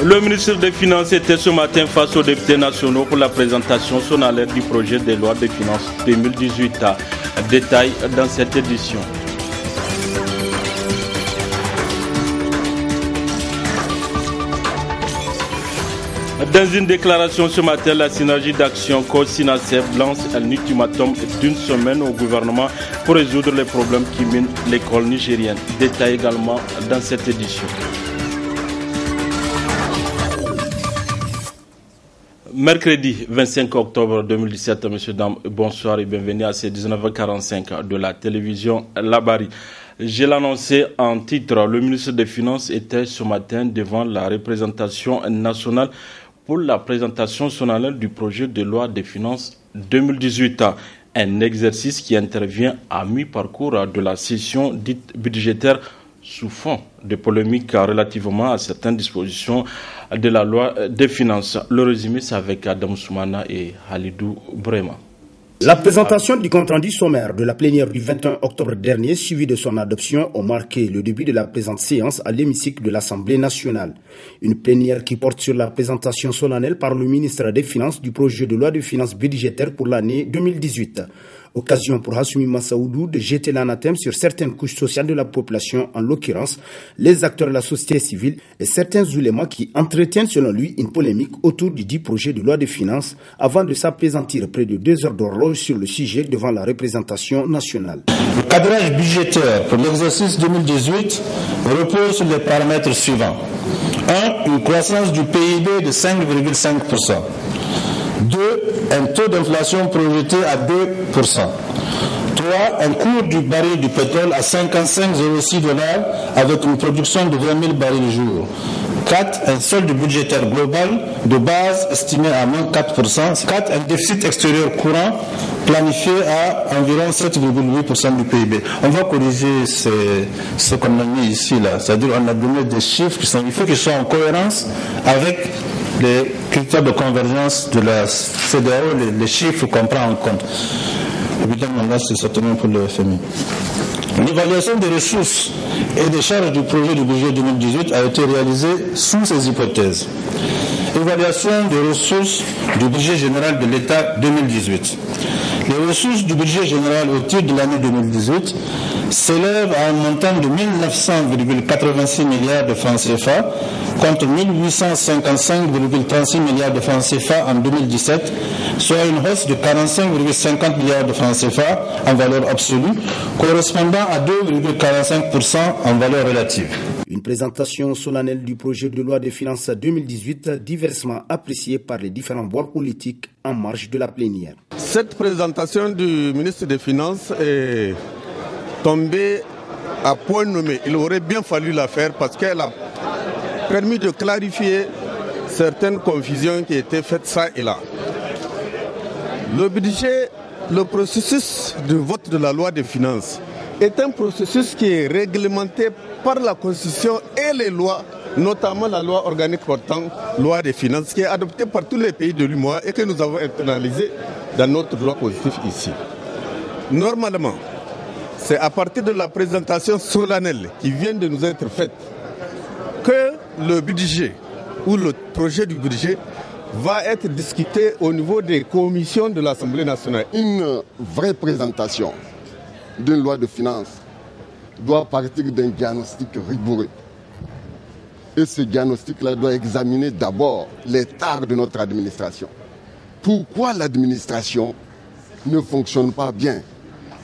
Le ministre des Finances était ce matin face aux députés nationaux pour la présentation solennelle du projet de loi de finances 2018. Détail dans cette édition. Dans une déclaration ce matin, la synergie d'action COSINASEB lance un ultimatum d'une semaine au gouvernement pour résoudre les problèmes qui minent l'école nigérienne. Détail également dans cette édition. Mercredi 25 octobre 2017, messieurs, dames, bonsoir et bienvenue à ces 19h45 de la télévision Labari. Je l'annonçais en titre, le ministre des Finances était ce matin devant la représentation nationale pour la présentation solennelle du projet de loi des finances 2018. Un exercice qui intervient à mi-parcours de la session dite budgétaire sous fond de polémique relativement à certaines dispositions de la loi des finances. Le résumé, c'est avec Adam Soumana et Halidou Brema. La présentation du compte-rendu sommaire de la plénière du 21 octobre dernier, suivi de son adoption, ont marqué le début de la présente séance à l'hémicycle de l'Assemblée nationale. Une plénière qui porte sur la présentation solennelle par le ministre des Finances du projet de loi de finances budgétaire pour l'année 2018. Occasion pour Hassoumi Massaoudou de jeter l'anathème sur certaines couches sociales de la population, en l'occurrence les acteurs de la société civile et certains oulémas qui entretiennent selon lui une polémique autour du dit projet de loi de finances avant de s'appesantir près de 2 heures d'horloge sur le sujet devant la représentation nationale. Le cadrage budgétaire pour l'exercice 2018 repose sur les paramètres suivants. 1. Une croissance du PIB de 5,5%. 2. Un taux d'inflation projeté à 2%. 3. Un cours du baril du pétrole à 55,06 $ avec une production de 20 000 barils jour. 4. Un solde budgétaire global de base estimé à moins 4%. 4. Un déficit extérieur courant planifié à environ 7,8% du PIB. On va corriger ce qu'on a mis ici, là. C'est-à-dire qu'on a donné des chiffres il faut qu'ils soient en cohérence avec les critères de convergence de la CEDEAO, les chiffres qu'on prend en compte. Évidemment, là, c'est certainement pour le FMI. L'évaluation des ressources et des charges du projet du budget 2018 a été réalisée sous ces hypothèses. Évaluation des ressources du budget général de l'État 2018. Les ressources du budget général au titre de l'année 2018 s'élèvent à un montant de 1900,86 milliards de francs CFA contre 1855,36 milliards de francs CFA en 2017, soit une hausse de 45,50 milliards de francs CFA en valeur absolue, correspondant à 2,45% en valeur relative. Une présentation solennelle du projet de loi des finances 2018 diversement appréciée par les différents bords politiques en marge de la plénière. Cette présentation du ministre des Finances est tombée à point nommé. Il aurait bien fallu la faire parce qu'elle a permis de clarifier certaines confusions qui étaient faites ça et là. Le budget, le processus de vote de la loi des finances est un processus qui est réglementé par la Constitution et les lois, notamment la loi organique portant loi des finances, qui est adoptée par tous les pays de l'UMOA et que nous avons internalisé dans notre droit positif ici. Normalement, c'est à partir de la présentation solennelle qui vient de nous être faite que le budget ou le projet du budget va être discuté au niveau des commissions de l'Assemblée nationale. Une vraie présentation d'une loi de finances doit partir d'un diagnostic rigoureux. Et ce diagnostic-là doit examiner d'abord les tares de notre administration. Pourquoi l'administration ne fonctionne pas bien?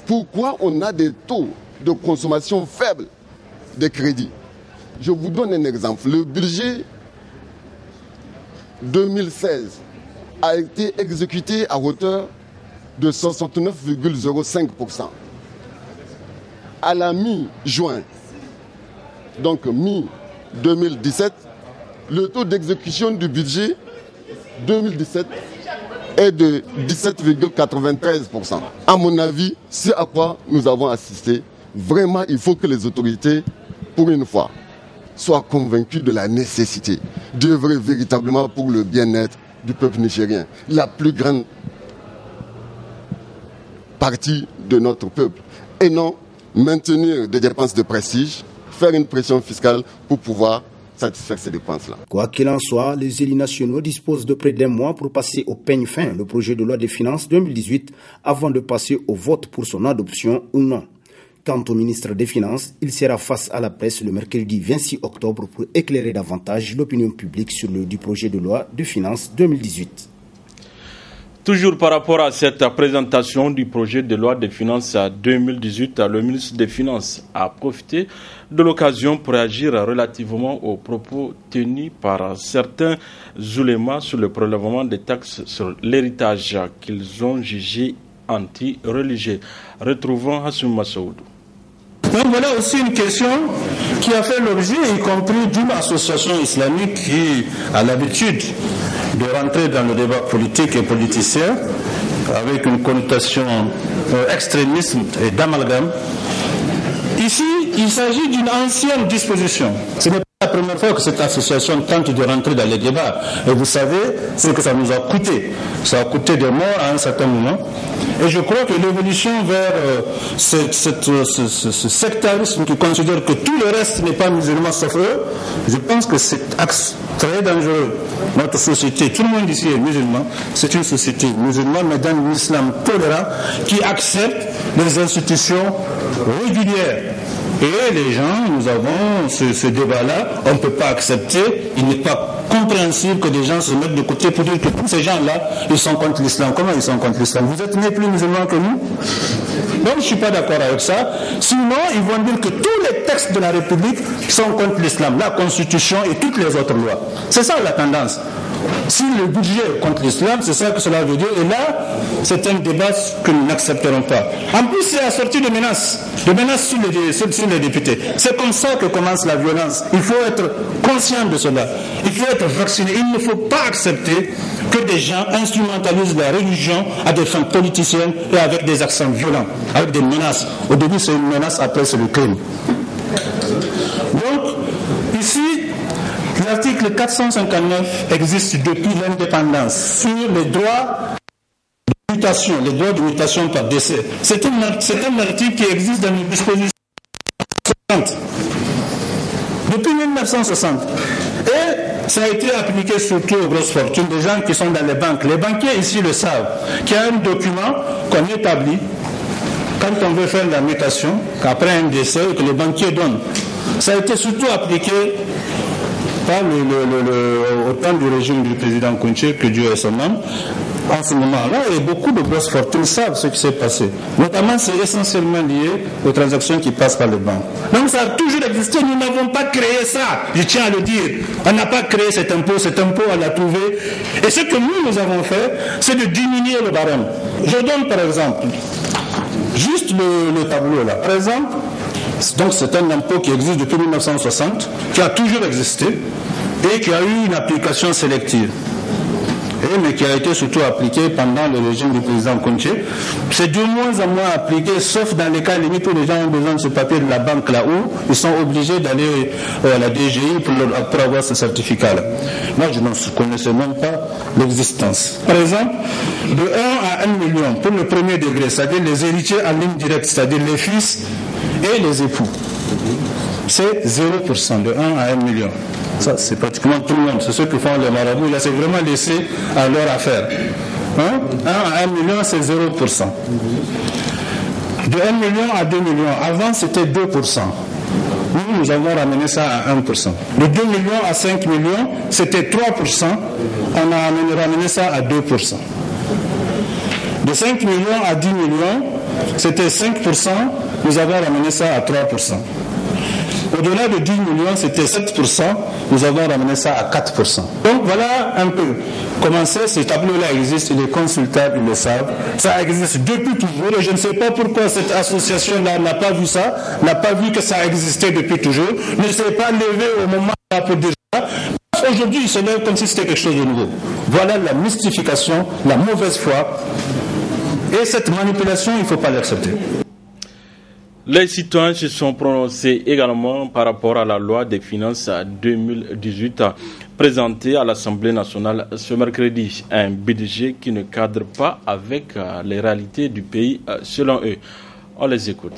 Pourquoi on a des taux de consommation faibles des crédits? Je vous donne un exemple. Le budget 2016 a été exécuté à hauteur de 69,05%. À la mi-juin, donc mi-2017, le taux d'exécution du budget 2017 est de 17,93%. À mon avis, c'est à quoi nous avons assisté. Vraiment, il faut que les autorités, pour une fois, soient convaincus de la nécessité d'œuvrer véritablement pour le bien-être du peuple nigérien, la plus grande partie de notre peuple, et non maintenir des dépenses de prestige, faire une pression fiscale pour pouvoir satisfaire ces dépenses-là. Quoi qu'il en soit, les élus nationaux disposent de près d'un mois pour passer au peigne fin le projet de loi des finances 2018 avant de passer au vote pour son adoption ou non. Quant au ministre des Finances, il sera face à la presse le mercredi 26 octobre pour éclairer davantage l'opinion publique sur le projet de loi de finances 2018. Toujours par rapport à cette présentation du projet de loi des finances 2018, le ministre des Finances a profité de l'occasion pour agir relativement aux propos tenus par certains oulémas sur le prélèvement des taxes sur l'héritage qu'ils ont jugé anti-religieux. Retrouvons Hassoum Massaoudou. Donc voilà aussi une question qui a fait l'objet, y compris d'une association islamique qui a l'habitude de rentrer dans le débat politique et politicien avec une connotation extrémisme et d'amalgame. Ici, il s'agit d'une ancienne disposition. Ce n'est pas la première fois que cette association tente de rentrer dans les débats. Et vous savez ce que ça nous a coûté. Ça a coûté des morts à un certain moment. Et je crois que l'évolution vers ce sectarisme qui considère que tout le reste n'est pas musulman sauf eux, je pense que c'est axe très dangereux. Notre société, tout le monde ici est musulman, c'est une société musulmane, mais dans l'islam tolérant qui accepte les institutions régulières. Et les gens, nous avons ce débat-là, on ne peut pas accepter, il n'est pas compréhensible que des gens se mettent de côté pour dire que tous ces gens-là, ils sont contre l'islam. Comment ils sont contre l'islam? Vous êtes nés plus musulmans que nous? Donc je ne suis pas d'accord avec ça. Sinon, ils vont dire que tous les textes de la République sont contre l'islam, la Constitution et toutes les autres lois. C'est ça la tendance. Si le budget est contre l'islam, c'est ça que cela veut dire. Et là, c'est un débat que nous n'accepterons pas. En plus, c'est assorti de menaces sur les députés. C'est comme ça que commence la violence. Il faut être conscient de cela. Il faut être vacciné. Il ne faut pas accepter que des gens instrumentalisent la religion à des fins politiciennes et avec des accents violents, avec des menaces. Au début, c'est une menace, après, c'est le crime. Donc, ici, l'article 459 existe depuis l'indépendance sur les droits de mutation, les droits de mutation par décès. C'est un article qui existe dans une disposition 60. Depuis 1960. Et ça a été appliqué surtout aux grosses fortunes, des gens qui sont dans les banques. Les banquiers ici le savent, qu'il y a un document qu'on établit quand on veut faire la mutation, qu'après un décès, que les banquiers donnent. Ça a été surtout appliqué au temps du régime du président Kounché, que Dieu ait son âme, en ce moment-là, et beaucoup de grosses fortunes savent ce qui s'est passé. Notamment, c'est essentiellement lié aux transactions qui passent par les banques. Donc ça a toujours existé, nous n'avons pas créé ça, je tiens à le dire. On n'a pas créé cet impôt on l'a trouvé. Et ce que nous avons fait, c'est de diminuer le barème. Je donne par exemple, juste le tableau là. Par exemple, donc c'est un impôt qui existe depuis 1960, qui a toujours existé et qui a eu une application sélective. Mais qui a été surtout appliqué pendant le régime du président Kounché. C'est de moins en moins appliqué, sauf dans les cas limites où les gens ont besoin de ce papier de la banque là-haut, ils sont obligés d'aller à la DGI pour avoir ce certificat-là. Moi, je ne connaissais même pas l'existence. Par exemple, de 1 à 1 million pour le premier degré, c'est-à-dire les héritiers en ligne directe, c'est-à-dire les fils et les époux. C'est 0%, de 1 à 1 million. Ça, c'est pratiquement tout le monde. C'est ceux qui font les marabouts. Là, c'est vraiment laissé à leur affaire. 1 à 1 million, c'est 0%. De 1 million à 2 millions. Avant, c'était 2%. Nous avons ramené ça à 1%. De 2 millions à 5 millions, c'était 3%. On a ramené ça à 2%. De 5 millions à 10 millions, c'était 5%. Nous avons ramené ça à 3%. Au-delà de 10 millions, c'était 7%, nous avons ramené ça à 4%. Donc voilà un peu comment c'est, ce tableau-là existe, il est consultable, ils le savent. Ça existe depuis toujours et je ne sais pas pourquoi cette association-là n'a pas vu ça, n'a pas vu que ça existait depuis toujours, ne s'est pas levé au moment pour dire ça. Aujourd'hui, il se lève comme si c'était quelque chose de nouveau. Voilà la mystification, la mauvaise foi. Et cette manipulation, il ne faut pas l'accepter. Les citoyens se sont prononcés également par rapport à la loi des finances 2018 présentée à l'Assemblée nationale ce mercredi. Un budget qui ne cadre pas avec les réalités du pays selon eux. On les écoute.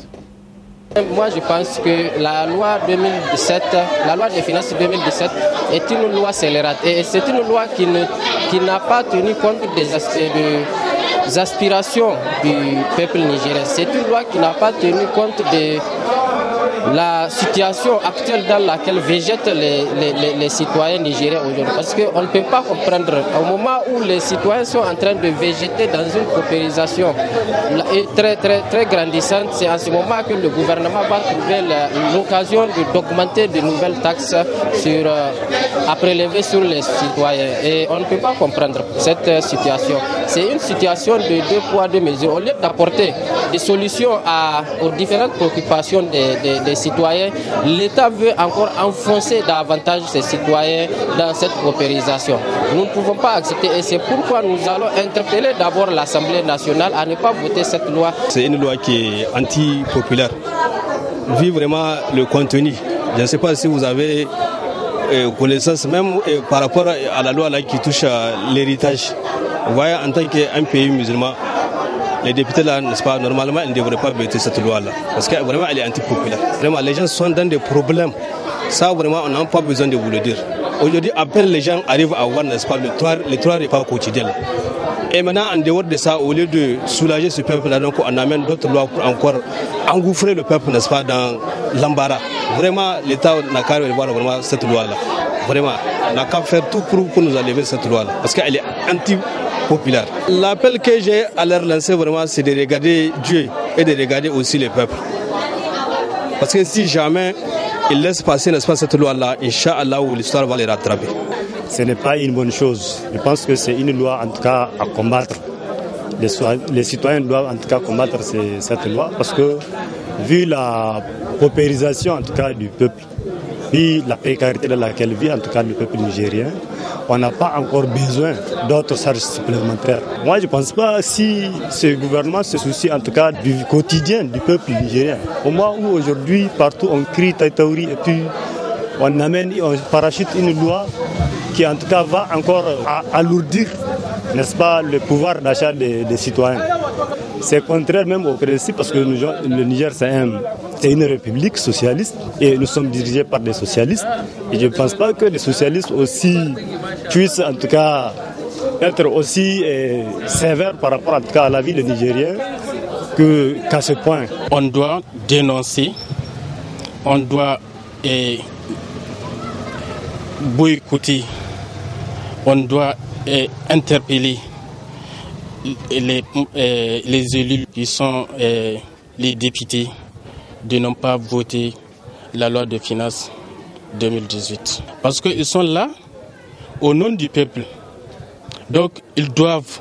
Moi, je pense que la loi des finances 2017 est une loi scélérate. Et c'est une loi qui n'a pas tenu compte des aspirations du peuple nigérien. C'est une loi qui n'a pas tenu compte de la situation actuelle dans laquelle végètent les citoyens nigériens aujourd'hui. Parce qu'on ne peut pas comprendre, au moment où les citoyens sont en train de végéter dans une paupérisation très, très, très grandissante, c'est à ce moment que le gouvernement va trouver l'occasion d'augmenter de nouvelles taxes à prélever sur les citoyens. Et on ne peut pas comprendre cette situation. C'est une situation de deux poids, deux mesures. Au lieu d'apporter des solutions aux différentes préoccupations des citoyens, l'État veut encore enfoncer davantage ses citoyens dans cette paupérisation. Nous ne pouvons pas accepter et c'est pourquoi nous allons interpeller d'abord l'Assemblée nationale à ne pas voter cette loi. C'est une loi qui est anti-populaire. Vu vraiment le contenu, je ne sais pas si vous avez connaissance même par rapport à la loi là, qui touche à l'héritage. Vous voyez, en tant qu'un pays musulman, les députés là, n'est-ce pas, normalement, ils ne devraient pas voter cette loi-là. Parce que vraiment, elle est antipopulaire. Vraiment, les gens sont dans des problèmes. Ça, vraiment, on n'a pas besoin de vous le dire. Aujourd'hui, à peine les gens arrivent à avoir, n'est-ce pas, les trois repas quotidiens. Et maintenant, en dehors de ça, au lieu de soulager ce peuple-là, donc on amène d'autres lois pour encore engouffrer le peuple, n'est-ce pas, dans l'embarras. Vraiment, l'État n'a qu'à revoir vraiment cette loi-là. Vraiment, on n'a qu'à faire tout pour nous enlever cette loi-là. Parce qu'elle est antipopulaire. L'appel que j'ai à leur lancer, vraiment, c'est de regarder Dieu et de regarder aussi le peuple. Parce que si jamais ils laissent passer, n'est-ce pas, cette loi-là, Inch'Allah, l'histoire va les rattraper. Ce n'est pas une bonne chose. Je pense que c'est une loi, en tout cas, à combattre. Les citoyens doivent, en tout cas, combattre cette loi parce que, vu la paupérisation, en tout cas, du peuple, vu la précarité dans laquelle vit, en tout cas, le peuple nigérien, on n'a pas encore besoin d'autres charges supplémentaires. Moi, je ne pense pas si ce gouvernement se soucie, en tout cas, du quotidien du peuple nigérien. Au moment où, aujourd'hui, partout, on crie Taïtaouri et puis on parachute une loi qui en tout cas va encore alourdir, n'est-ce pas, le pouvoir d'achat des citoyens. C'est contraire même au principe parce que le Niger c'est une république socialiste et nous sommes dirigés par des socialistes. Et je ne pense pas que les socialistes aussi puissent en tout cas être aussi sévères par rapport en tout cas à la vie des Nigériens qu'à ce point. On doit dénoncer, on doit boycotter, on doit interpeller les élus qui sont les députés de ne pas voter la loi de finances 2018. Parce qu'ils sont là au nom du peuple. Donc ils doivent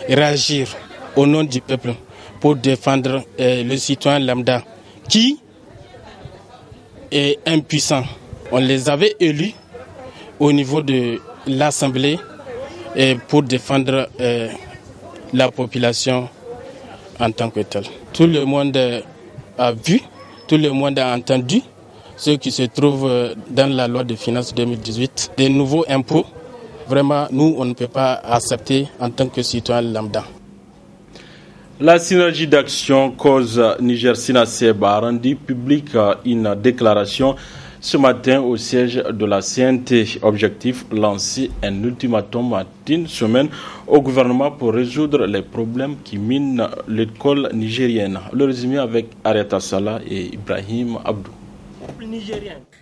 réagir au nom du peuple pour défendre le citoyen lambda qui est impuissant. On les avait élus au niveau de l'Assemblée pour défendre la population en tant que telle. Tout le monde a vu, tout le monde a entendu ce qui se trouve dans la loi de finances 2018. Des nouveaux impôts, vraiment, nous, on ne peut pas accepter en tant que citoyen lambda. La synergie d'action cause Niger-Sinaseb a rendu publique une déclaration ce matin au siège de la CNT. Objectif, lancer un ultimatum d'une semaine au gouvernement pour résoudre les problèmes qui minent l'école nigérienne. Le résumé avec Ariata Salah et Ibrahim Abdou.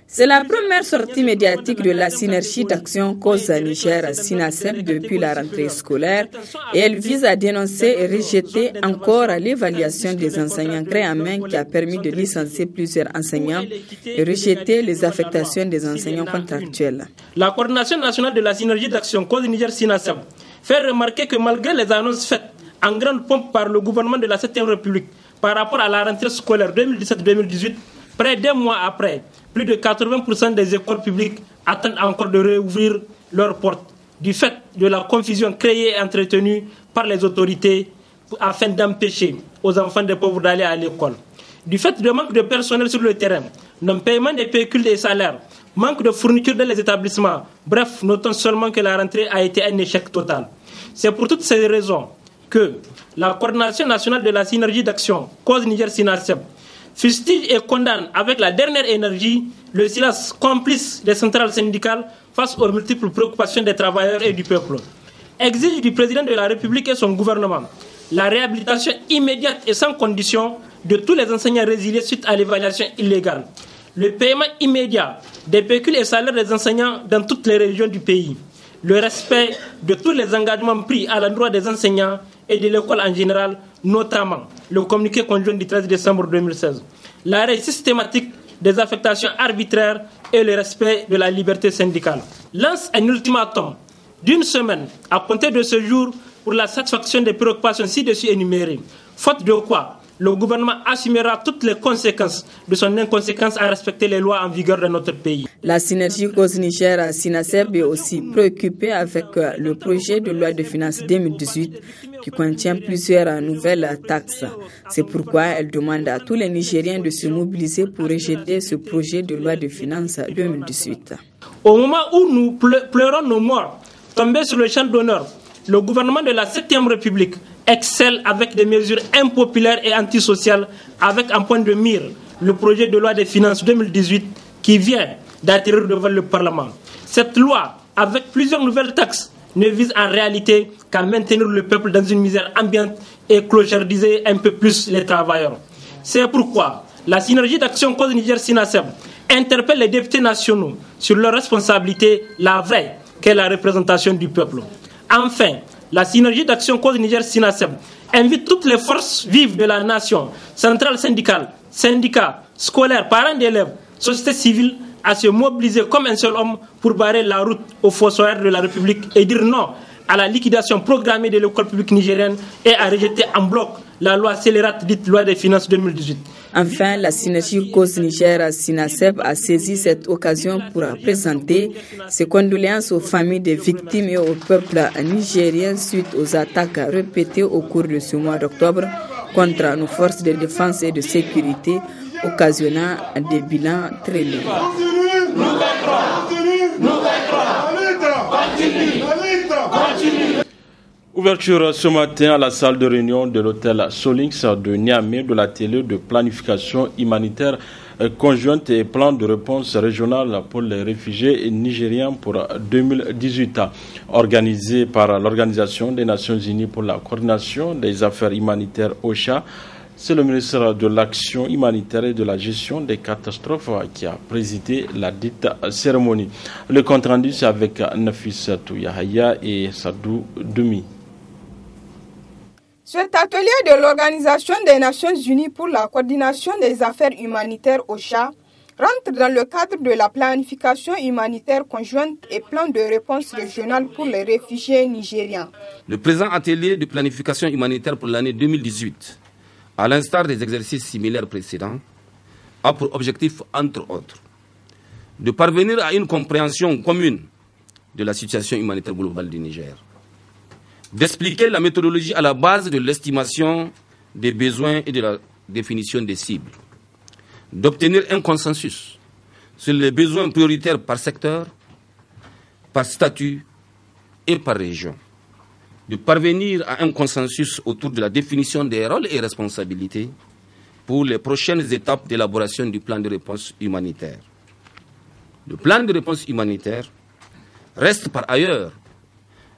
C'est la première sortie médiatique de la synergie d'action cause Niger-Sinaseb depuis la rentrée scolaire et elle vise à dénoncer et rejeter encore l'évaluation des enseignants gré en main qui a permis de licencier plusieurs enseignants et rejeter les affectations des enseignants contractuels. La coordination nationale de la synergie d'action cause Niger-Sinaseb fait remarquer que malgré les annonces faites en grande pompe par le gouvernement de la 7e République par rapport à la rentrée scolaire 2017-2018, près d'un mois après, plus de 80% des écoles publiques attendent encore de réouvrir leurs portes du fait de la confusion créée et entretenue par les autorités afin d'empêcher aux enfants des pauvres d'aller à l'école. Du fait du manque de personnel sur le terrain, non-paiement des pécules et salaires, manque de fournitures dans les établissements, bref, notons seulement que la rentrée a été un échec total. C'est pour toutes ces raisons que la coordination nationale de la synergie d'action cause Niger-Sinaseb fustige et condamne avec la dernière énergie le silence complice des centrales syndicales face aux multiples préoccupations des travailleurs et du peuple. Exige du président de la République et son gouvernement la réhabilitation immédiate et sans condition de tous les enseignants résiliés suite à l'évaluation illégale, le paiement immédiat des pécules et salaires des enseignants dans toutes les régions du pays, le respect de tous les engagements pris à l'endroit des enseignants et de l'école en général, notamment le communiqué conjoint du 13 décembre 2016, l'arrêt systématique des affectations arbitraires et le respect de la liberté syndicale. Lance un ultimatum d'une semaine à compter de ce jour pour la satisfaction des préoccupations ci-dessus énumérées, faute de quoi le gouvernement assumera toutes les conséquences de son inconséquence à respecter les lois en vigueur dans notre pays. La synergie cause Niger SINASEB est aussi préoccupée avec le projet de loi de finances 2018 qui contient plusieurs nouvelles taxes. C'est pourquoi elle demande à tous les Nigériens de se mobiliser pour rejeter ce projet de loi de finances 2018. Au moment où nous pleurons nos morts tombés sur le champ d'honneur, le gouvernement de la 7e République excelle avec des mesures impopulaires et antisociales avec en point de mire le projet de loi des finances 2018 qui vient d'atterrir devant le Parlement. Cette loi, avec plusieurs nouvelles taxes, ne vise en réalité qu'à maintenir le peuple dans une misère ambiante et clochardiser un peu plus les travailleurs. C'est pourquoi la synergie d'action cause Niger SINASEB interpelle les députés nationaux sur leur responsabilité, la vraie, qu'est la représentation du peuple. Enfin, la synergie d'action cause Niger SINASEB invite toutes les forces vives de la nation, centrales syndicales, syndicats, scolaires, parents d'élèves, société civile, à se mobiliser comme un seul homme pour barrer la route aux fossoyeurs de la République et dire non à la liquidation programmée de l'école publique nigérienne et à rejeter en bloc la loi scélérate dite loi des finances 2018. Enfin, la synergie cause Niger SINASEB a saisi cette occasion pour présenter ses condoléances aux familles des victimes et au peuple nigérien suite aux attaques répétées au cours de ce mois d'octobre contre nos forces de défense et de sécurité, occasionnant des bilans très lourds. Ouverture ce matin à la salle de réunion de l'hôtel Solinx de Niamey de l'atelier de planification humanitaire conjointe et plan de réponse régionale pour les réfugiés nigériens pour 2018, organisé par l'Organisation des Nations Unies pour la coordination des affaires humanitaires OCHA. C'est le ministre de l'Action humanitaire et de la gestion des catastrophes qui a présidé la dite cérémonie. Le compte rendu, c'est avec Nafissatou Yahaya et Sadou Doumi. Cet atelier de l'Organisation des Nations Unies pour la coordination des affaires humanitaires OCHA rentre dans le cadre de la planification humanitaire conjointe et plan de réponse régionale pour les réfugiés nigériens. Le présent atelier de planification humanitaire pour l'année 2018, à l'instar des exercices similaires précédents, a pour objectif, entre autres, de parvenir à une compréhension commune de la situation humanitaire globale du Niger, d'expliquer la méthodologie à la base de l'estimation des besoins et de la définition des cibles, d'obtenir un consensus sur les besoins prioritaires par secteur, par statut et par région, de parvenir à un consensus autour de la définition des rôles et responsabilités pour les prochaines étapes d'élaboration du plan de réponse humanitaire. Le plan de réponse humanitaire reste par ailleurs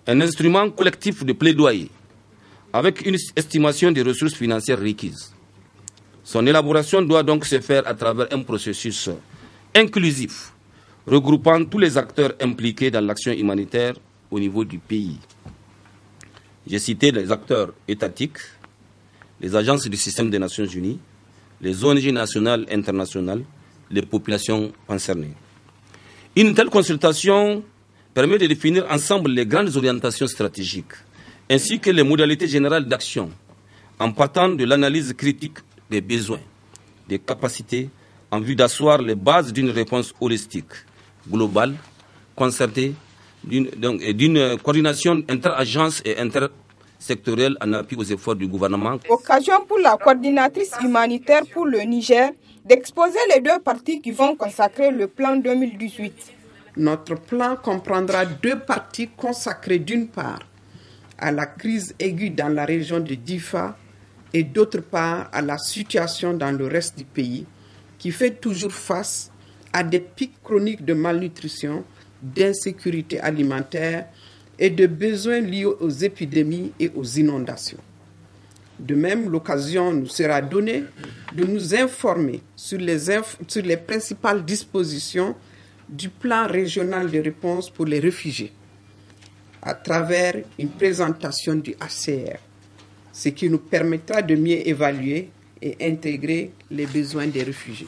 un instrument collectif de plaidoyer avec une estimation des ressources financières requises. Son élaboration doit donc se faire à travers un processus inclusif regroupant tous les acteurs impliqués dans l'action humanitaire au niveau du pays. J'ai cité les acteurs étatiques, les agences du système des Nations Unies, les ONG nationales et internationales, les populations concernées. Une telle consultation permet de définir ensemble les grandes orientations stratégiques, ainsi que les modalités générales d'action, en partant de l'analyse critique des besoins, des capacités, en vue d'asseoir les bases d'une réponse holistique, globale, concertée, d'une coordination inter-agence et intersectorielle en appui aux efforts du gouvernement. Occasion pour la coordinatrice humanitaire pour le Niger d'exposer les deux parties qui vont consacrer le plan 2018. Notre plan comprendra deux parties consacrées d'une part à la crise aiguë dans la région de Difa et d'autre part à la situation dans le reste du pays qui fait toujours face à des pics chroniques de malnutrition, d'insécurité alimentaire et de besoins liés aux épidémies et aux inondations. De même, l'occasion nous sera donnée de nous informer sur les principales dispositions du plan régional de réponse pour les réfugiés à travers une présentation du HCR, ce qui nous permettra de mieux évaluer et intégrer les besoins des réfugiés.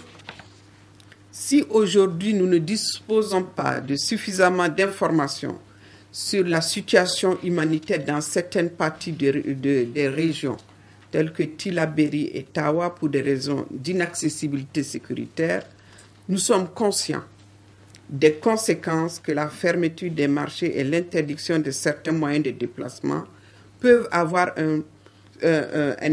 Si aujourd'hui nous ne disposons pas de suffisamment d'informations sur la situation humanitaire dans certaines parties des régions telles que Tillabéri et Tawa pour des raisons d'inaccessibilité sécuritaire, nous sommes conscients des conséquences que la fermeture des marchés et l'interdiction de certains moyens de déplacement peuvent avoir un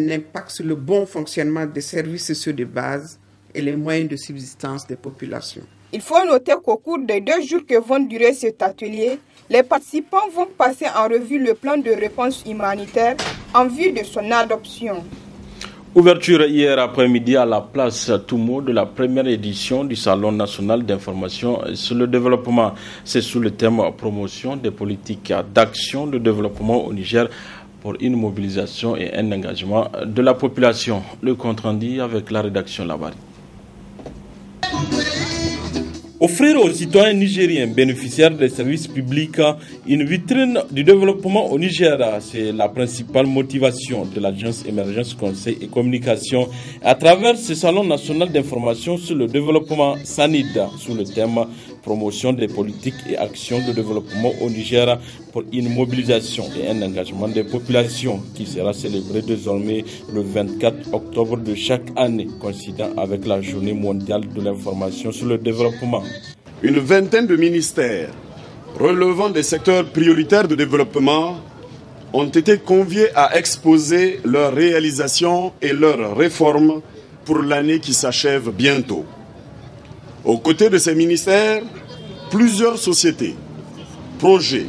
impact sur le bon fonctionnement des services sociaux de base et les moyens de subsistance des populations. Il faut noter qu'au cours des 2 jours que vont durer cet atelier, les participants vont passer en revue le plan de réponse humanitaire en vue de son adoption. Ouverture hier après-midi à la place Toumo de la première édition du Salon national d'information sur le développement. C'est sous le thème promotion des politiques d'action de développement au Niger pour une mobilisation et un engagement de la population. Le compte-rendu avec la rédaction Labari. Offrir aux citoyens nigériens bénéficiaires des services publics une vitrine du développement au Niger, c'est la principale motivation de l'Agence Émergence Conseil et Communication à travers ce Salon national d'information sur le développement SANID sous le thème promotion des politiques et actions de développement au Niger pour une mobilisation et un engagement des populations qui sera célébré désormais le 24 octobre de chaque année, coïncidant avec la journée mondiale de l'information sur le développement. Une vingtaine de ministères relevant des secteurs prioritaires de développement ont été conviés à exposer leurs réalisations et leurs réformes pour l'année qui s'achève bientôt. Aux côtés de ces ministères, plusieurs sociétés, projets,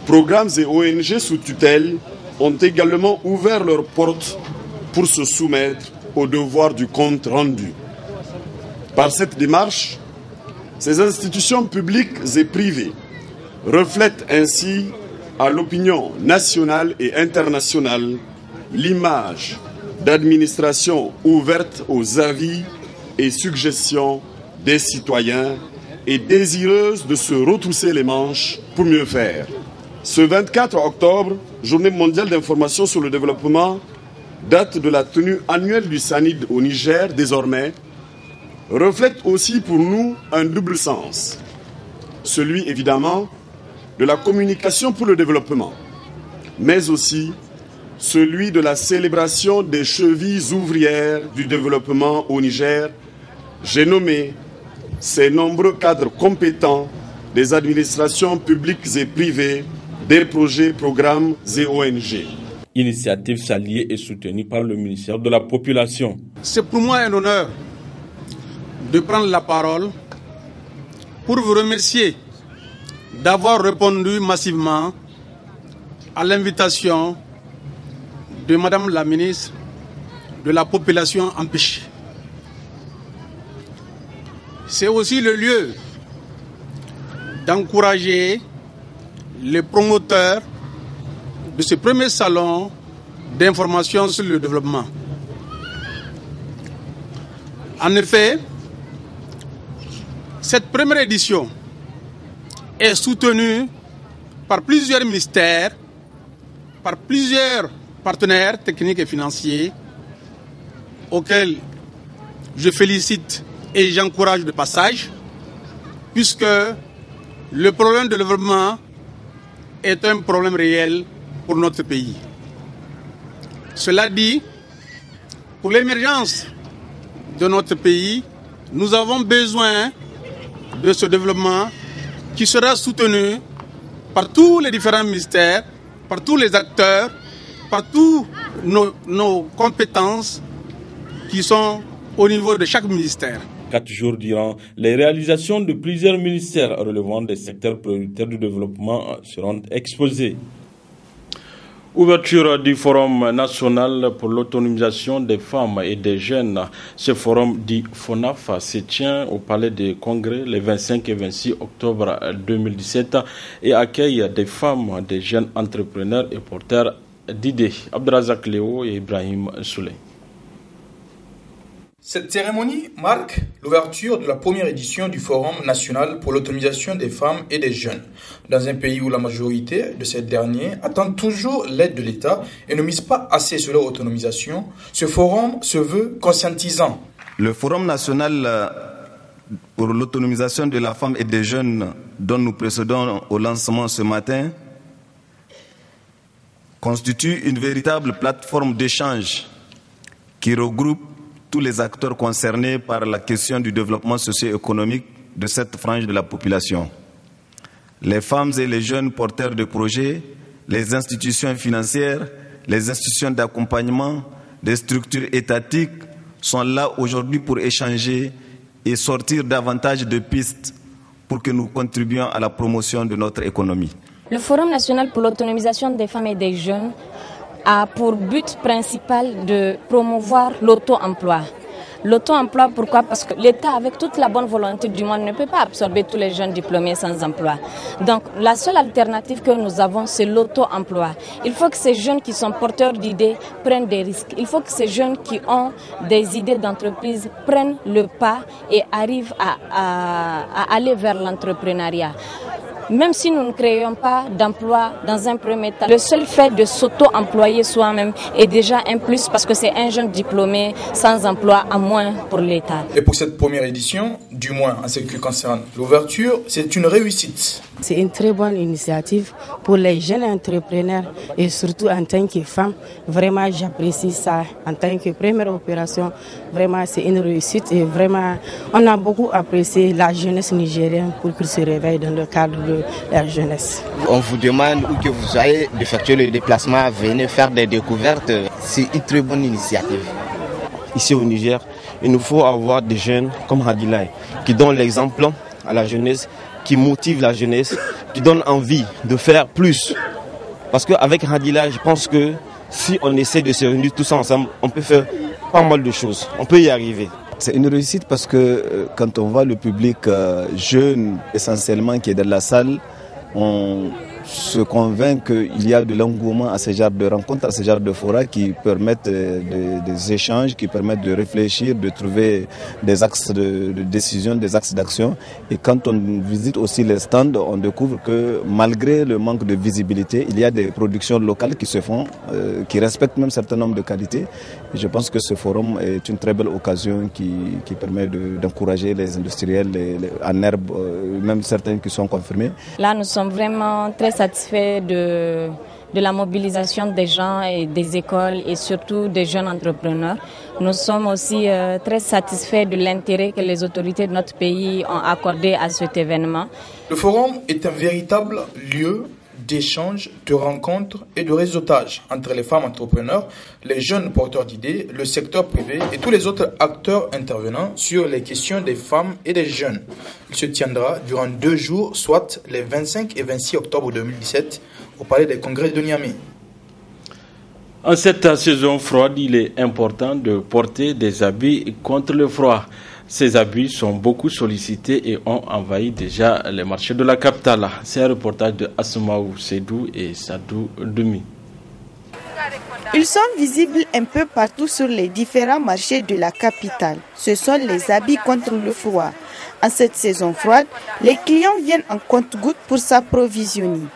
programmes et ONG sous tutelle ont également ouvert leurs portes pour se soumettre au devoir du compte rendu. Par cette démarche, ces institutions publiques et privées reflètent ainsi à l'opinion nationale et internationale l'image d'administration ouverte aux avis et suggestions des citoyens et désireuse de se retrousser les manches pour mieux faire. Ce 24 octobre, Journée mondiale d'information sur le développement, date de la tenue annuelle du SANID au Niger désormais, reflète aussi pour nous un double sens. Celui évidemment de la communication pour le développement, mais aussi celui de la célébration des chevilles ouvrières du développement au Niger. J'ai nommé ces nombreux cadres compétents des administrations publiques et privées, des projets, programmes et ONG. Initiative saluée et soutenue par le ministère de la Population. C'est pour moi un honneur de prendre la parole pour vous remercier d'avoir répondu massivement à l'invitation de Madame la ministre de la Population empêchée. C'est aussi le lieu d'encourager les promoteurs de ce premier salon d'information sur le développement. En effet, cette première édition est soutenue par plusieurs ministères, par plusieurs partenaires techniques et financiers, auxquels je félicite et j'encourage de passage, puisque le problème de développement est un problème réel pour notre pays. Cela dit, pour l'émergence de notre pays, nous avons besoin de ce développement qui sera soutenu par tous les différents ministères, par tous les acteurs, par toutes nos compétences qui sont au niveau de chaque ministère. 4 jours durant, les réalisations de plusieurs ministères relevant des secteurs prioritaires du développement seront exposées. Ouverture du Forum national pour l'autonomisation des femmes et des jeunes. Ce forum dit FONAF se tient au Palais des Congrès les 25 et 26 octobre 2017 et accueille des femmes, des jeunes entrepreneurs et porteurs d'idées. Abdelrazak Léo et Ibrahim Souley. Cette cérémonie marque l'ouverture de la première édition du Forum national pour l'autonomisation des femmes et des jeunes. Dans un pays où la majorité de ces derniers attendent toujours l'aide de l'État et ne misent pas assez sur leur autonomisation, ce forum se veut conscientisant. Le Forum national pour l'autonomisation de la femme et des jeunes dont nous procédons au lancement ce matin constitue une véritable plateforme d'échange qui regroupe tous les acteurs concernés par la question du développement socio-économique de cette frange de la population. Les femmes et les jeunes porteurs de projets, les institutions financières, les institutions d'accompagnement, les structures étatiques sont là aujourd'hui pour échanger et sortir davantage de pistes pour que nous contribuions à la promotion de notre économie. Le Forum national pour l'autonomisation des femmes et des jeunes a pour but principal de promouvoir l'auto-emploi. L'auto-emploi, pourquoi? Parce que l'État, avec toute la bonne volonté du monde, ne peut pas absorber tous les jeunes diplômés sans emploi. Donc, la seule alternative que nous avons, c'est l'auto-emploi. Il faut que ces jeunes qui sont porteurs d'idées prennent des risques. Il faut que ces jeunes qui ont des idées d'entreprise prennent le pas et arrivent à aller vers l'entrepreneuriat. Même si nous ne créons pas d'emploi dans un premier temps, le seul fait de s'auto-employer soi-même est déjà un plus parce que c'est un jeune diplômé sans emploi à moins pour l'État. Et pour cette première édition, du moins en ce qui concerne l'ouverture, c'est une réussite. C'est une très bonne initiative pour les jeunes entrepreneurs et surtout en tant que femme. Vraiment, j'apprécie ça. En tant que première opération, vraiment, c'est une réussite et vraiment, on a beaucoup apprécié la jeunesse nigérienne pour qu'ils se réveillent dans le cadre de leur jeunesse. On vous demande où que vous soyez d'effectuer le déplacement, venez faire des découvertes. C'est une très bonne initiative. Ici au Niger, il nous faut avoir des jeunes comme Hadilai qui donnent l'exemple à la jeunesse, qui motive la jeunesse, qui donne envie de faire plus. Parce qu'avec Hadila, je pense que si on essaie de se réunir tous ensemble, on peut faire pas mal de choses. On peut y arriver. C'est une réussite parce que quand on voit le public jeune essentiellement qui est dans la salle, on se convainc qu'il y a de l'engouement à ce genre de rencontres, à ce genre de forats qui permettent des échanges, qui permettent de réfléchir, de trouver des axes de décision, des axes d'action. Et quand on visite aussi les stands, on découvre que malgré le manque de visibilité, il y a des productions locales qui se font, qui respectent même un certain nombre de qualités. Et je pense que ce forum est une très belle occasion qui permet d'encourager les industriels en herbe, même certains qui sont confirmés. Là, nous sommes vraiment très satisfaits de la mobilisation des gens et des écoles et surtout des jeunes entrepreneurs. Nous sommes aussi très satisfaits de l'intérêt que les autorités de notre pays ont accordé à cet événement. Le forum est un véritable lieu d'échange, de rencontres et de réseautage entre les femmes entrepreneurs, les jeunes porteurs d'idées, le secteur privé et tous les autres acteurs intervenant sur les questions des femmes et des jeunes. Il se tiendra durant 2 jours, soit les 25 et 26 octobre 2017, au Palais des Congrès de Niamey. En cette saison froide, il est important de porter des habits contre le froid. Ces habits sont beaucoup sollicités et ont envahi déjà les marchés de la capitale. C'est un reportage de Asmaou Sedou et Sadou Dumi. Ils sont visibles un peu partout sur les différents marchés de la capitale. Ce sont les habits contre le froid. En cette saison froide, les clients viennent en compte-gouttes pour s'approvisionner.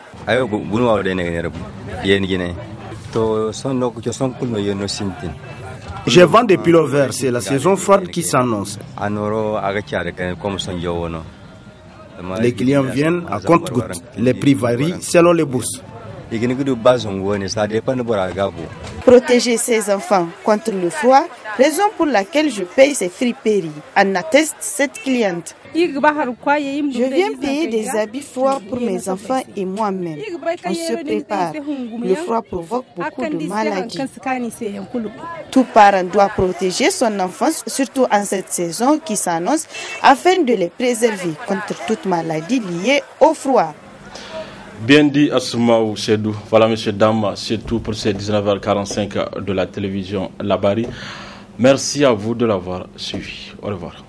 Je vends des pullovers, c'est la saison froide qui s'annonce. Les clients viennent à compte-gouttes. Les prix varient selon les bourses. Protéger ses enfants contre le froid, raison pour laquelle je paye ces friperies, en atteste cette cliente. Je viens payer des habits froids pour mes enfants et moi-même. On se prépare. Le froid provoque beaucoup de maladies. Tout parent doit protéger son enfant, surtout en cette saison qui s'annonce, afin de les préserver contre toute maladie liée au froid. Bien dit Assoumou Sedou. Voilà, messieurs, dames, c'est tout pour ces 19h45 de la télévision Labari. Merci à vous de l'avoir suivi. Au revoir.